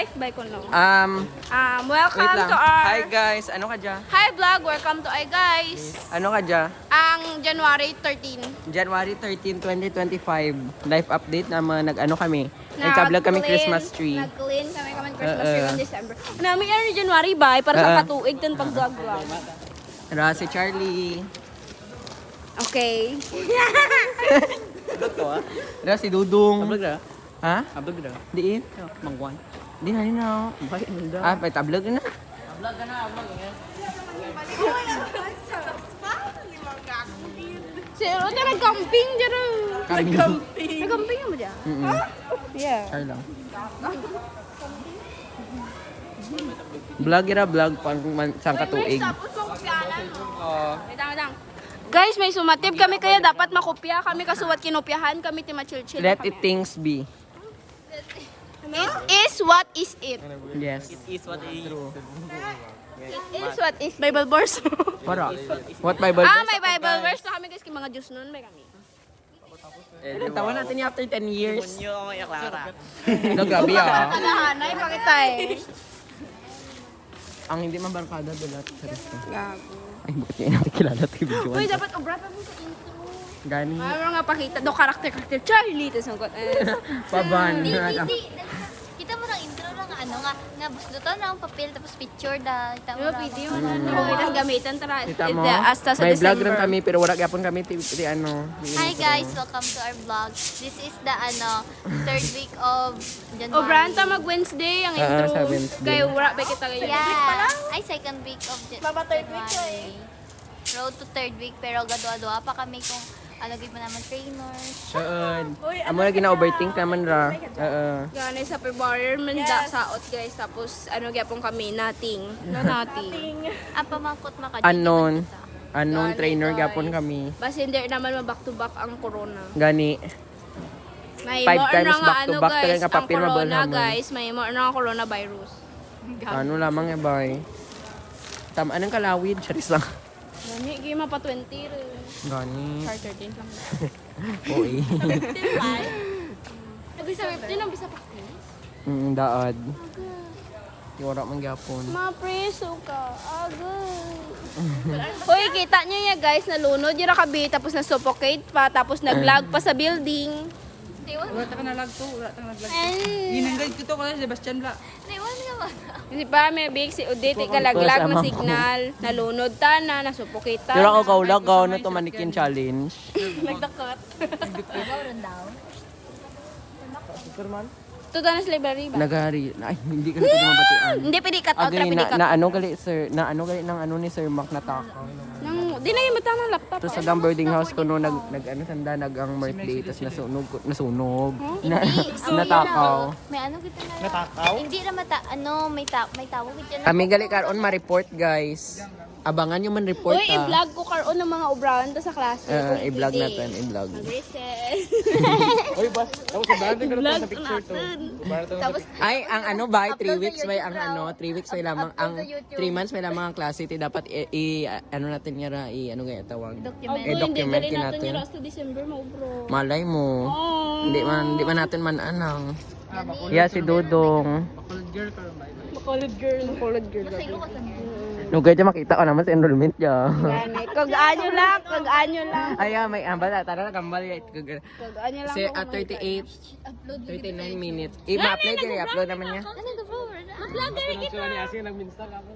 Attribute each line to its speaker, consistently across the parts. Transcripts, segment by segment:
Speaker 1: Bye ko no.
Speaker 2: Wait
Speaker 1: Welcome
Speaker 2: lang.
Speaker 1: to our...
Speaker 2: Hi guys, ano ka dyan?
Speaker 1: Hi vlog, welcome to guys.
Speaker 2: Ano ka dyan?
Speaker 1: Ang January 13.
Speaker 2: January 13, 2025. Live update naman, nag-ano kami. Nagka-vlog kami Christmas tree.
Speaker 1: Nag-clean kami Christmas tree on December. Namin ano ni January ba? Para sa katuig din pag-vlog.
Speaker 2: Ra si Charlie.
Speaker 1: Okay.
Speaker 3: Vlog to ah?
Speaker 2: Ra si Dudong.
Speaker 3: Vlog na?
Speaker 2: Ha?
Speaker 3: Vlog na?
Speaker 2: Diin?
Speaker 3: Mangwan.
Speaker 2: Di na, di na.
Speaker 3: Bakit ano daw?
Speaker 2: May tablog na.
Speaker 3: Vlog ka na, vlog nga.
Speaker 1: Sino na nag-camping dyan? Nag-camping mo dyan? Yeah.
Speaker 2: Char lang. Vlog ira vlog pang sang katuig.
Speaker 1: Guys, may sumatib kami kaya dapat makopya kami kasuwat kinopyahan kami ti machil-chil.
Speaker 2: Let it things be.
Speaker 1: It is what is it.
Speaker 2: Yes.
Speaker 3: Is what is true.
Speaker 1: It is what is Bible verse.
Speaker 2: Para. What Bible
Speaker 1: May Bible verse na kami guys, mga Diyos nun, may kami.
Speaker 2: Tawa natin niya after 10 years.
Speaker 3: Punyo ako kay Clara.
Speaker 2: No, grabe ah.
Speaker 1: Kalahanay, pakita eh.
Speaker 2: Ang hindi mabarkada dolat sa resto.
Speaker 1: Gago.
Speaker 2: Ay, bakit niya natin kilala ito yung video.
Speaker 1: Uy, dapat obrata mo sa intro.
Speaker 2: Gani.
Speaker 1: Ano nga pakita, do karakter Charlie, tapos ang kot.
Speaker 2: Paban.
Speaker 4: Kita mo ng intro lang ano nga gusto to na ang papel tapos picture da kita mo.
Speaker 1: Video mo na. Tapos gamitan tara.
Speaker 2: Kita mo,
Speaker 1: Hasta sa
Speaker 2: may vlog rin
Speaker 1: December.
Speaker 2: kami pero wala gyapon kami ti ano.
Speaker 4: Hi guys, welcome to our vlog. This is the third week of January.
Speaker 1: Obranta mag-Wednesday ang intro.
Speaker 2: sa Wednesday.
Speaker 1: Kaya wala ba kita ngayon?
Speaker 4: Yeah. Ay, second week of
Speaker 1: Baba third week
Speaker 4: January. Road to third week pero gadwa-dwa pa kami kung alagay pa naman trainers.
Speaker 2: Amo na gina-overthink naman ra.
Speaker 1: Gani sa February manda saot guys. Tapos ano gyapon kami, nothing. No nothing.
Speaker 4: Ang pamangkot maka.
Speaker 2: Unknown trainer gyapon kami.
Speaker 1: Basta hindi naman back to back ang corona.
Speaker 2: Gani.
Speaker 1: May
Speaker 2: 5
Speaker 1: more
Speaker 2: times
Speaker 1: na nga
Speaker 2: back to
Speaker 1: ano
Speaker 2: back
Speaker 1: guys,
Speaker 2: talaga
Speaker 1: ang
Speaker 2: papel mabal
Speaker 1: corona
Speaker 2: naman.
Speaker 1: guys, may more na nga coronavirus.
Speaker 2: Ano lamang ya bay. Tamaan ng kalawid, charis lang.
Speaker 1: Gani, gima pa 20 rin.
Speaker 2: Gani.
Speaker 1: Char 13 lang.
Speaker 2: Oo eh.
Speaker 1: Bisa 15 ang bisa practice.
Speaker 2: Daad. Wala man gyapon.
Speaker 1: Mapreso ka. Agay. Hoy, kita nyo ya guys, nalunod yung rakabi, tapos na-suffocate pa, tapos nag-lag pa sa building.
Speaker 3: Wala ta ka na lag to, wala ta na lag.
Speaker 1: And,
Speaker 3: Ginanggay ko to ko na Sebastian la.
Speaker 4: Naiwan nga ba?
Speaker 1: hindi pa, may big si Udit, ikalaglag na signal, nalunod ta na, na-suffocate ta.
Speaker 2: Pero ako kaulagaw na to mannequin challenge.
Speaker 1: Nagdakot.
Speaker 4: Ikaw daw.
Speaker 1: Ito na sa library ba?
Speaker 2: Nagari. Ay, hindi ka na pwede mabatian.
Speaker 1: Hindi, pwede cut out,
Speaker 2: Agay
Speaker 1: pwede cut
Speaker 2: na
Speaker 1: out.
Speaker 2: ano gali sir, na ano gali ng ano ni Sir Mac natakaw.
Speaker 1: Di na yung mata ng laptop.
Speaker 2: Tapos sa gang boarding house ko no nag ano sanda ang birthday tapos nasunog. Natakaw.
Speaker 4: May ano kita na.
Speaker 3: Natakaw?
Speaker 4: Hindi na may tawag kita na.
Speaker 2: Kami gali karon ma-report guys. Abangan nyo man report
Speaker 1: Uy, i-vlog ko karon ng mga obranta sa klase. kung
Speaker 2: i-vlog
Speaker 1: pwede.
Speaker 2: natin, i-vlog.
Speaker 1: Recess.
Speaker 3: Oy, bas. Tapos sa banda ka na sa picture to.
Speaker 4: Tapos
Speaker 2: Ay, ang ano ba, 3
Speaker 4: Upload sa
Speaker 2: weeks may ang
Speaker 4: YouTube raw.
Speaker 2: ano, 3 weeks may lamang,
Speaker 4: Upload
Speaker 2: ang
Speaker 4: sa YouTube.
Speaker 2: 3 months may lamang ang klase, ti dapat ano natin nga ra, ano kaya tawag?
Speaker 4: document.
Speaker 1: Hindi,
Speaker 2: document
Speaker 1: dali natin
Speaker 2: natin.
Speaker 1: yung last to December mo, bro.
Speaker 2: Malay mo.
Speaker 1: Oh.
Speaker 2: Hindi man natin man anang. Yeah, si Dudong.
Speaker 3: Bakulod girl ka ba?
Speaker 1: Makulod girl. Makulod girl.
Speaker 4: Masaylo ka sa niya.
Speaker 2: Nung kaya makita ko naman sa enrollment niya.
Speaker 1: Gani. Kag-anyo lang. Kag-anyo lang.
Speaker 2: Ay, may ambal tara na kambal ya ito.
Speaker 1: Kag-anyo lang.
Speaker 2: Kasi at 38, 39 minutes. I-upload yun, i-upload naman niya.
Speaker 4: Ano ito bro?
Speaker 1: Vlogger kita.
Speaker 3: Ni Asin nag-install ako.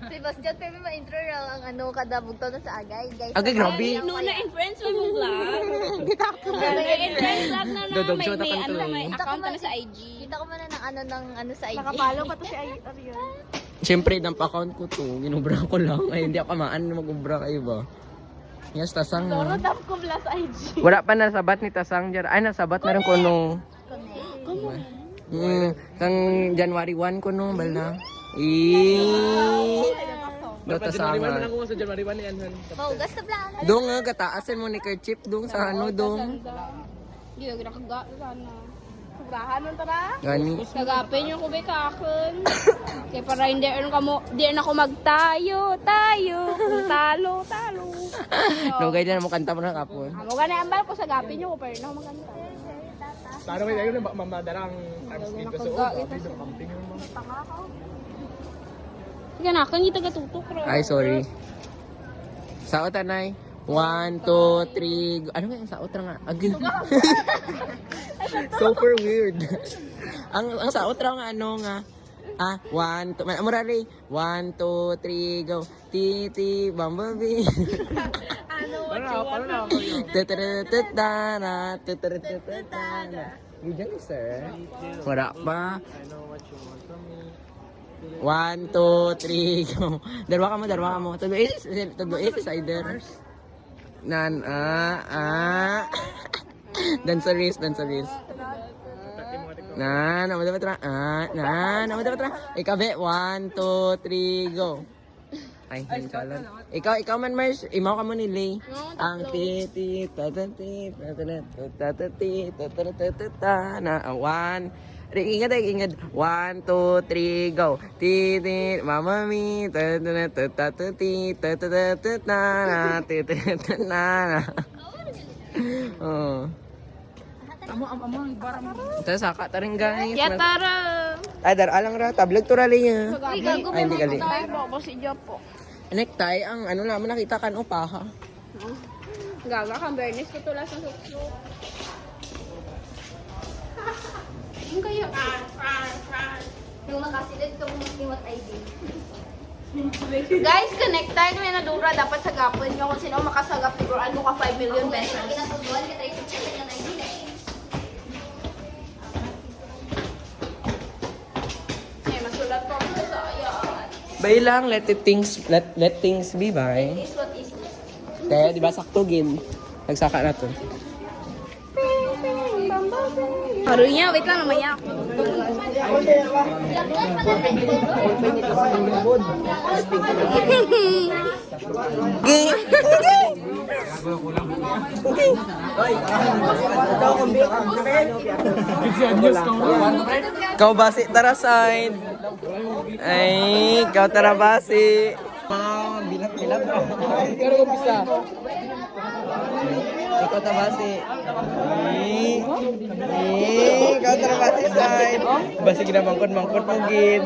Speaker 4: Si Bastian, pero ma-intro raw ang ano kada bugto na sa agay. Guys,
Speaker 2: Okay, grabe.
Speaker 1: Nuna in-friends mo mong vlog. In-friends vlog na na.
Speaker 2: Dudog,
Speaker 1: May,
Speaker 2: shota
Speaker 1: may,
Speaker 2: kang
Speaker 1: ano,
Speaker 2: tuloy.
Speaker 1: may account na sa IG.
Speaker 4: kita ko muna ng ano sa IG.
Speaker 1: Nakapalo pa to si Ariel.
Speaker 2: Siyempre, dump account ko to. Ginubra ko lang. Ay, hindi ako kamaan na mag-ubra kayo ba? Yes, tasang.
Speaker 1: Toro dam ko vlog sa IG.
Speaker 2: Wala pa nasabat ni Tasang dyan. Ay, nasabat na rin ko nung... kang January 1 ko nung, bal na. Do Tasangan.
Speaker 3: Ako sa January 1 yan.
Speaker 4: Oh, gasta plan.
Speaker 2: Dong nga, kataasan mo ni Kerchip dong sa ano dong.
Speaker 1: Hindi, nagkakaga. Sana. Sobrahan nun tara.
Speaker 2: Gani.
Speaker 1: Nagapin yung kubay kakon. Kaya para hindi na ako magtayo, kung talo.
Speaker 2: No, gaya na mo kanta mo na kapon.
Speaker 1: Amo ka na ambal ko sa gapin yung pero na ako maganda.
Speaker 3: Sana may tayo na mamadarang time speed ko sa ulo. Dito camping yun mo.
Speaker 1: Sige na, kang itagatutok ro.
Speaker 2: Ay, sorry. Saot anay. 1, 2, 3. Ano nga yung saot ra nga? Agil. Super weird. ang saot ra nga ano nga. 1, 2. Amurari. 1, 2, 3, go. Titi, bumblebee.
Speaker 3: Paano na ako yun?
Speaker 2: Tuturututana, tuturututana. Gijan sir. Wala pa. 1, 2, 3, go. Darwa ka mo. Tudo is either. Danceries. Namada patra. Ikabe, 1, 2, 3, go. Ay, hinsalan. Ikaw man, Mars. Imaw ka mo ni Lay. Ang titi, tatati, tatati, tatatata, 1. Ingat. 1, 2, 3, go. Titi, mama mi, tatati, tatatata, tatatata. Oh. Ito saka taring guys.
Speaker 1: Yatara.
Speaker 2: Ay, alang ra. Tablag to rali niya.
Speaker 1: Uy, gago
Speaker 2: Ay, hindi gali.
Speaker 1: Bako si Japo.
Speaker 2: Necktie, ang ano naman nakita kan upaha.
Speaker 1: Gaga kang Bernice ko tulas ng sukso. Yung kayo.
Speaker 4: Yung makasilid ka mong kiwat ID.
Speaker 1: Guys, connect tayo kami na dura. Dapat sagapin nyo kung sino makasagap. Figurean ko ka 5 million pesos.
Speaker 4: Kinatuduan kita yung check ng ID na eh.
Speaker 1: Masulat ko ako sa ayan.
Speaker 2: Bay lang, let things be, bay.
Speaker 1: Is what is this?
Speaker 2: Kaya, di ba, sakto gin. Nagsaka na to.
Speaker 1: Haruy niya, wait lang, mamaya.
Speaker 2: Kau basi tara side. Ay, kau tara basi. Bilat.
Speaker 3: Pero kung bisa.
Speaker 2: Ikaw tara basi. Kau tara basi side. Basi kita mangkot mo gid.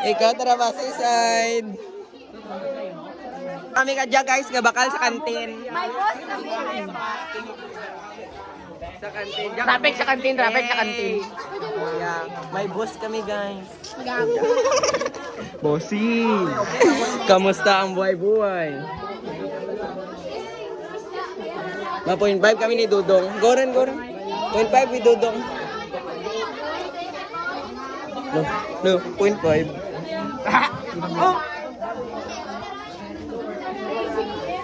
Speaker 2: Ikaw tara basi side. Kami kadya guys, nga bakal sa kantin.
Speaker 1: My boss kami.
Speaker 2: Sa kantin.
Speaker 3: Traffic sa kantin.
Speaker 2: Yeah. May boss kami guys.
Speaker 1: Gago.
Speaker 2: Bossing! Kamusta ang buhay-buhay? Ma 0.5 kami ni Dudong. Goren. 0.5 ni Dudong. No, 0.5. Oh!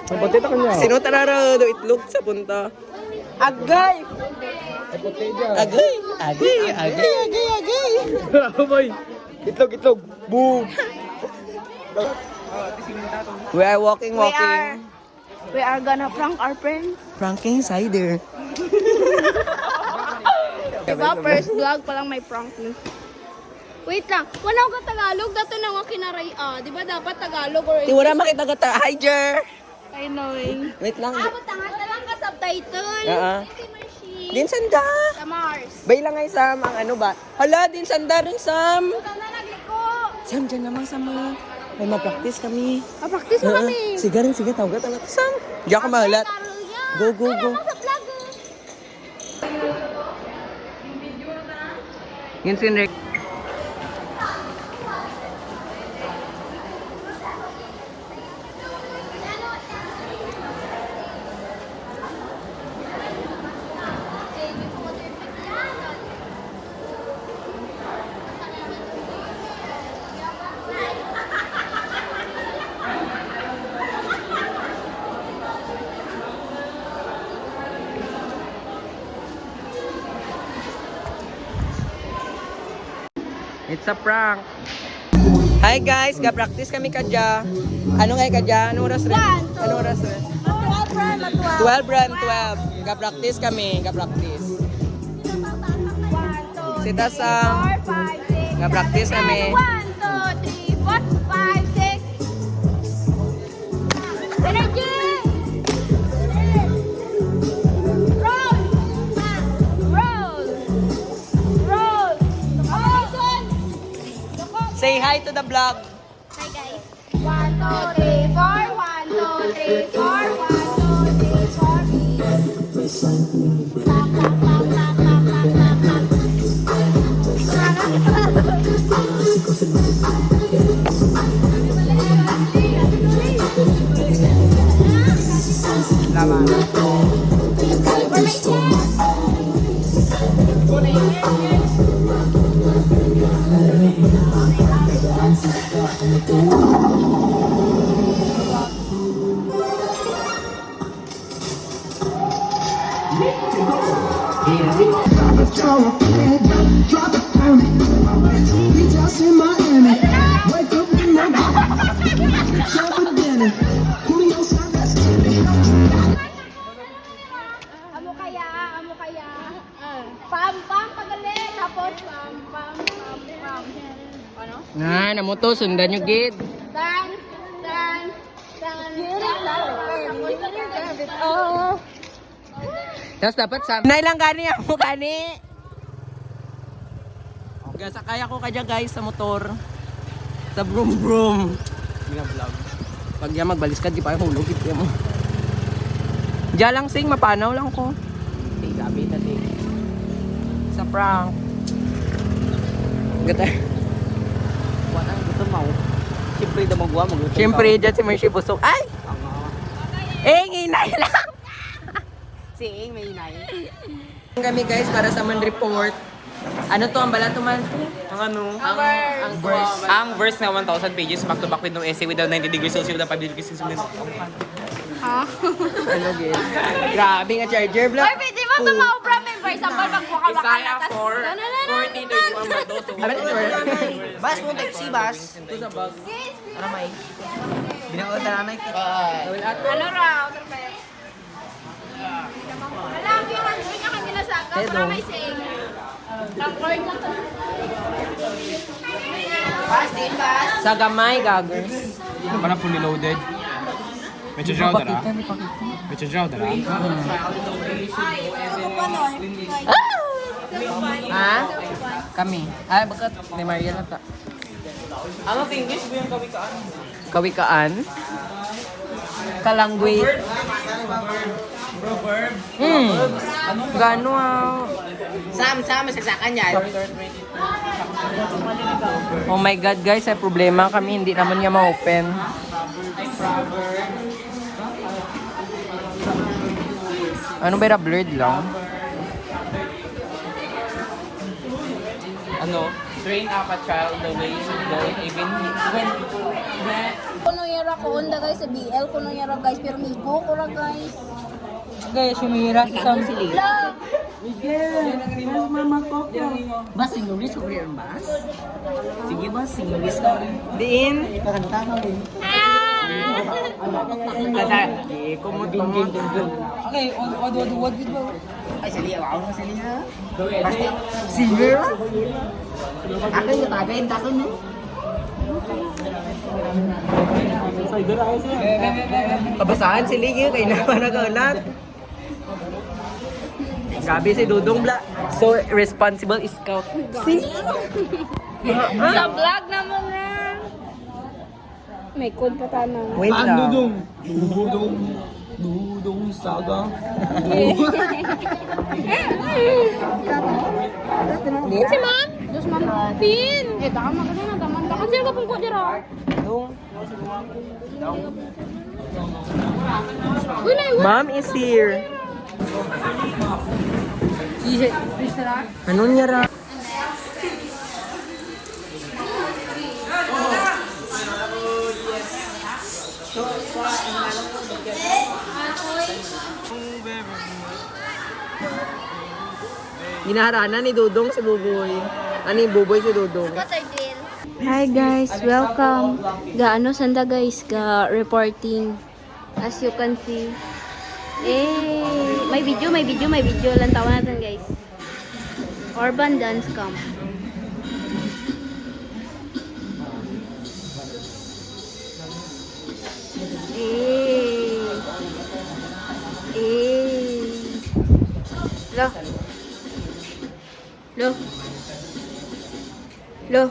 Speaker 3: Napatita ka niya.
Speaker 2: Sino tarara do itlog sa punta? Agay! Agay!
Speaker 3: Bravo boy. Itlog. Boom.
Speaker 2: We are walking.
Speaker 1: We are gonna prank our friends.
Speaker 2: Pranking cider.
Speaker 1: Diba? First vlog pa lang may prank na. Wait lang. Wala ko Tagalog. Dato na nga kinaray. Diba dapat Tagalog or
Speaker 2: Di wala makita gata. Hi, Jer!
Speaker 1: I knowing.
Speaker 2: Wait lang.
Speaker 1: Tangat na lang ka subtitle.
Speaker 2: Oo.
Speaker 1: Machine.
Speaker 2: Din sanda.
Speaker 1: Sa Mars.
Speaker 2: Bay lang ay Sam, ang ano ba? Hala, din sanda rin Sam.
Speaker 1: Sana nagliko.
Speaker 2: Sam, dyan naman Sam. May ma-practice kami.
Speaker 1: Practice mo kami.
Speaker 2: Sige, tawag ka Sam. Diyan ka mahalat. Go.
Speaker 1: Sa vlog.
Speaker 2: Yun si Rick. It's a prank. Hi guys, ga-practice kami kadya. Ano kayo kadya? Anong oras rin? Anong oras rin? 12 run, 12. Ga-practice kami, ga-practice. Sita Sam.
Speaker 1: 4, 5, 6.
Speaker 2: Ga-practice kami.
Speaker 1: 1, 2, 3, 4, 5, 6. Energy!
Speaker 2: Say hi to the vlog.
Speaker 4: Hi guys.
Speaker 1: 1, 2, 3, 4. 1, 2, 3, 4. 1, 2, 3, 4. Amo kaya. Pam, pagalit. Tapos pam. Ano?
Speaker 2: Na, namuto, sundan nyo gid.
Speaker 1: Dan. Oh.
Speaker 2: Tapos dapat sa... Nailang gani ako, gani. Gasakay ako kadya guys sa motor. Sa broom broom. Hindi nga vlog. Pag yan magbalis ka, di pa yung hulog. Ito mo. Diyan lang sing, mapanaw lang ko. Okay, gabi na din. Sa prank. Gata.
Speaker 3: Wanang gusto mo. Siyempre na magwa mo.
Speaker 2: Siyempre, dyan si Mercy busog. Ay! Inay lang!
Speaker 3: Si Ing may inay.
Speaker 2: Kami guys para sa man report. Ano to ang bala to man?
Speaker 3: Ang ano?
Speaker 2: Ang verse.
Speaker 3: Ang verse na 1,000 pages back to back with no essay with a 90 degrees Celsius with a 5 degrees Celsius.
Speaker 1: Ha?
Speaker 2: Ano gid? Grabe nga charger vlog.
Speaker 1: Oy, pwede mo tumaubra may for example magbuka
Speaker 3: Isaiah 4, 14, 31 verse.
Speaker 5: Bas mo type C bas.
Speaker 2: Ito sa bag.
Speaker 5: Ano may? Binaon na nanay.
Speaker 1: Ano raw? Perfect. Alam yung ano niya kami nasaka. Para may sing. Record na to.
Speaker 5: Bas, din bas.
Speaker 2: Sa gamay gagers.
Speaker 3: Para fully loaded. Medyo draw dara. Medyo draw dara.
Speaker 2: Ha? Kami. Ay, bakit? Ni Maria na ta.
Speaker 3: Ano sa English mo yung kawikaan?
Speaker 2: Kawikaan. Kalangwit. Gano ah.
Speaker 5: Sam, masagsakan yan.
Speaker 2: Oh my God guys, ay problema kami. Hindi naman niya ma-open. Ano ba blurred lang?
Speaker 3: Ano? Train up a child the way even when
Speaker 1: Kuno yara ko onda guys sa BL. Kuno yara guys. Pero migo ko ra guys.
Speaker 2: Guys, sumira si Sam.
Speaker 1: La!
Speaker 5: Bas, singulis ko rin bas. Sige bas, singulis ka rin.
Speaker 2: Diin.
Speaker 5: Kakanta ka rin.
Speaker 2: Kumudin. Okay, what did ba?
Speaker 5: Ay, sali, ako na sali ha. Basta, singer. Ako yung tagayin, takon no.
Speaker 2: Pabasahan si Ligi kay naman nagaulat. Gabi si Dudong Bla. So responsible scout.
Speaker 1: Sa vlog na mo nga. May code pa tanong.
Speaker 2: Wait lang.
Speaker 3: Dudong saga.
Speaker 1: Si ma'am? Dos ma'am. Pin. Tama ka na. Tama ka. Sino ka pong kodira? Uy, na
Speaker 2: Mom is here. Ano niya ra? Ginaharana ni Dudong si Buboy. Ano yung Buboy si Dudong?
Speaker 1: Hi guys, welcome. Gaano sanda guys, ga reporting. As you can see. May video lang tawa natin guys. Urban dance camp. Lo.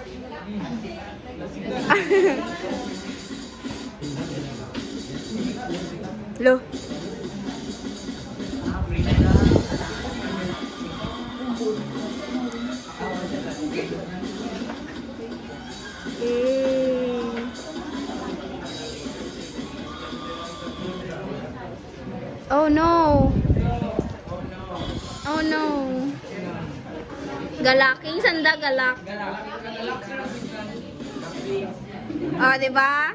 Speaker 1: Lo. Oh no. Oh no. Galaking sanda galak. Oh, di ba?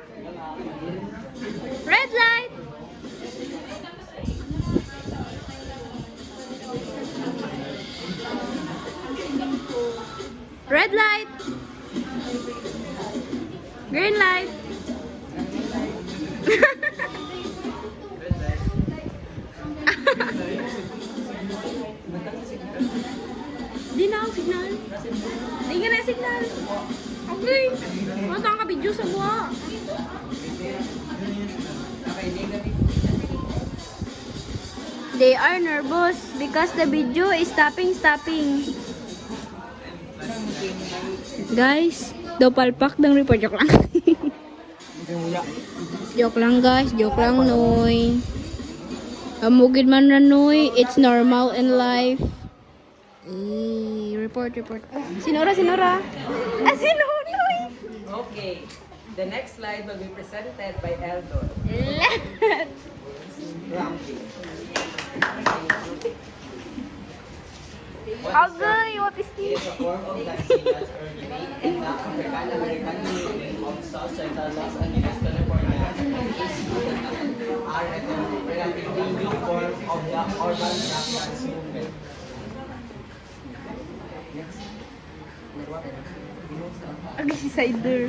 Speaker 1: Red light. Red light. Green light. Di na ako signal. Di nga na signal. Okay. Matang ka video sa buha. They are nervous because the video is stopping. Guys, do palpak dang report. Joke lang. Joke lang guys, joke lang noy. Amugid man na noy, it's normal in life. Report. Sinora. Ah, Noy.
Speaker 2: Okay. The next slide will be presented by Eldor.
Speaker 1: Agay, what is this?
Speaker 2: It's a form of vaccine that's originated in the African-American Union of South Central Los Angeles, California, are a relatively new form of the urban black dance movement.
Speaker 1: Agay si Cider.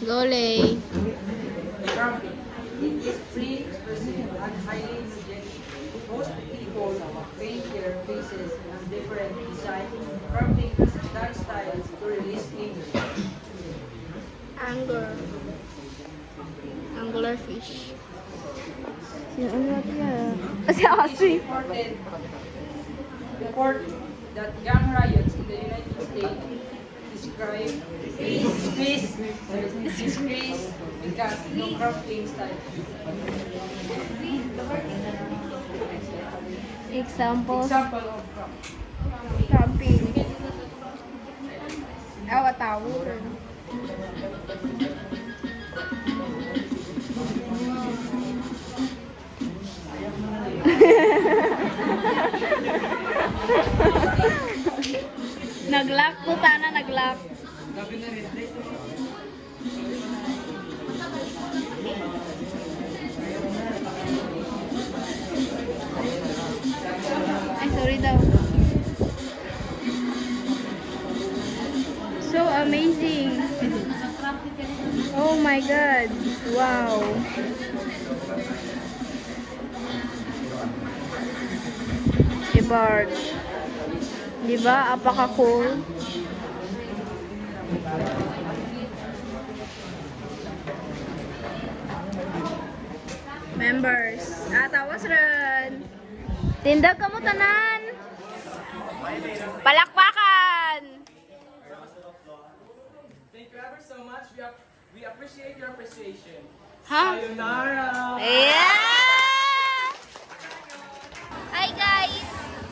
Speaker 1: Golay.
Speaker 2: It is free, expressive, and highly energetic. Most people paint their faces in different design, carvings, dance styles to release anger.
Speaker 1: Angular fish. Ano natin yan? Kasi Asi.
Speaker 2: Report that gang riots in the United States describe disgrace because no crafting style.
Speaker 1: Examples.
Speaker 2: Example of craft.
Speaker 1: Camping. Awa tawur. Naglock po tana, naglock. Ay, sorry daw. So amazing. Oh my God. Wow. Barge. Diba? Apaka-cool. Members. Tawas rin. Tindag ka mo tanan. Palakpakan.
Speaker 3: Thank you ever so much. We appreciate your appreciation.
Speaker 1: Ha?
Speaker 3: Sayonara!
Speaker 1: Yeah!
Speaker 4: Hi guys!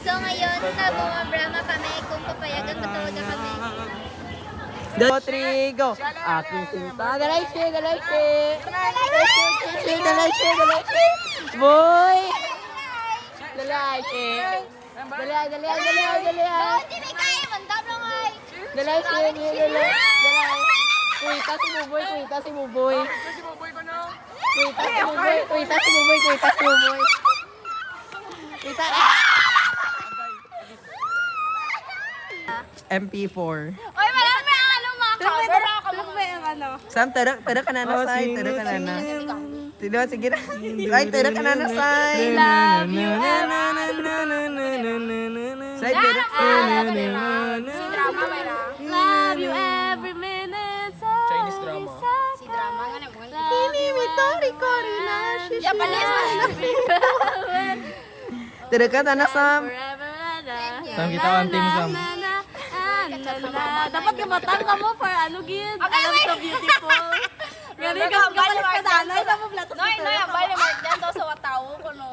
Speaker 4: So ngayon, bumabra kami kung papayagan ba talaga kami.
Speaker 2: 2, 3, go! Aking sinta. Dalayche! Boy! Dalayche! Dalay!
Speaker 4: Hindi may kaya, mandam lang ay!
Speaker 2: Dalayche! Kuita si Buboy! Kuita si Buboy! MP4.
Speaker 4: Oy, marami ang ano mga camera ka
Speaker 2: Sam, tara ka na na, Sai. Tara ka na na. Sige, sige na. Ay, tara ka na na, Sai.
Speaker 1: Love you
Speaker 2: Sai, tara ka na na.
Speaker 1: Love you every minute.
Speaker 3: Chinese drama.
Speaker 4: Si drama nga na mo.
Speaker 1: Japanese
Speaker 2: Tara ka na na, Sam.
Speaker 1: Forever.
Speaker 3: Sam, kita ang team, Sam.
Speaker 1: Dapat gamatang ka mo for ano gid. Alam so beautiful. Ngani ka galis ka danay na mo plato. Noy, ang bali mark dan daw sa watawo ko no.